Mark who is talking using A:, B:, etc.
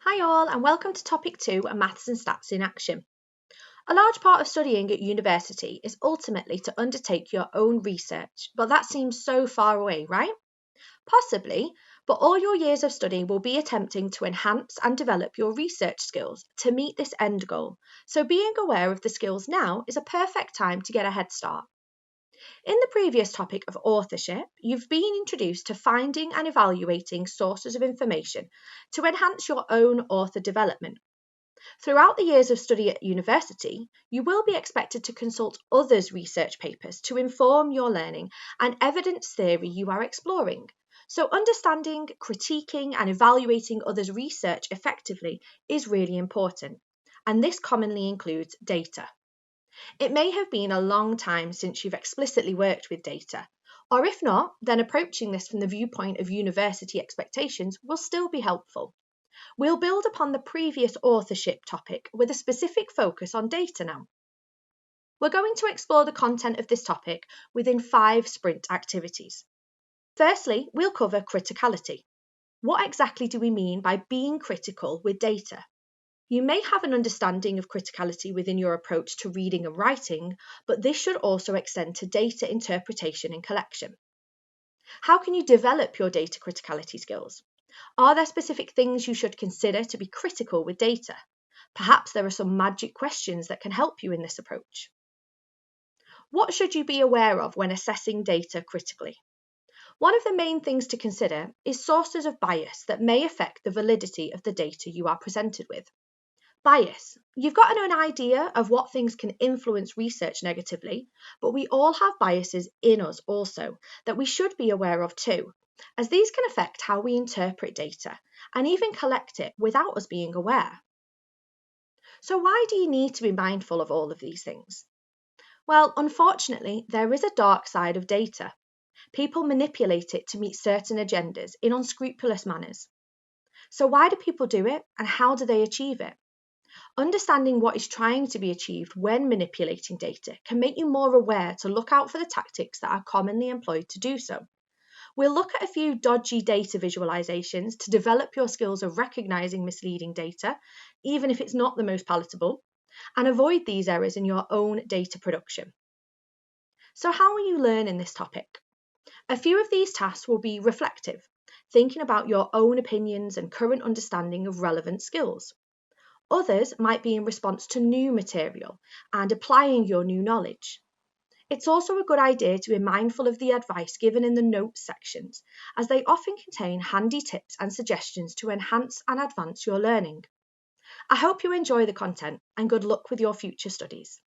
A: Hi all and welcome to topic 2, Maths and Stats in Action. A large part of studying at university is ultimately to undertake your own research, but that seems so far away, right? Possibly, but all your years of study will be attempting to enhance and develop your research skills to meet this end goal, so being aware of the skills now is a perfect time to get a head start. In the previous topic of authorship, you've been introduced to finding and evaluating sources of information to enhance your own author development. Throughout the years of study at university, you will be expected to consult others' research papers to inform your learning and evidence theory you are exploring. So, understanding, critiquing, and evaluating others' research effectively is really important, and this commonly includes data. It may have been a long time since you've explicitly worked with data, or if not, then approaching this from the viewpoint of university expectations will still be helpful. We'll build upon the previous authorship topic with a specific focus on data now. We're going to explore the content of this topic within 5 sprint activities. Firstly, we'll cover criticality. What exactly do we mean by being critical with data? You may have an understanding of criticality within your approach to reading and writing, but this should also extend to data interpretation and collection. How can you develop your data criticality skills? Are there specific things you should consider to be critical with data? Perhaps there are some magic questions that can help you in this approach. What should you be aware of when assessing data critically? One of the main things to consider is sources of bias that may affect the validity of the data you are presented with. Bias. You've got an idea of what things can influence research negatively, but we all have biases in us also that we should be aware of too, as these can affect how we interpret data and even collect it without us being aware. So why do you need to be mindful of all of these things? Well, unfortunately, there is a dark side of data. People manipulate it to meet certain agendas in unscrupulous manners. So why do people do it and how do they achieve it? Understanding what is trying to be achieved when manipulating data can make you more aware to look out for the tactics that are commonly employed to do so. We'll look at a few dodgy data visualizations to develop your skills of recognizing misleading data, even if it's not the most palatable, and avoid these errors in your own data production. So how will you learn in this topic? A few of these tasks will be reflective, thinking about your own opinions and current understanding of relevant skills. Others might be in response to new material and applying your new knowledge. It's also a good idea to be mindful of the advice given in the notes sections, as they often contain handy tips and suggestions to enhance and advance your learning. I hope you enjoy the content and good luck with your future studies.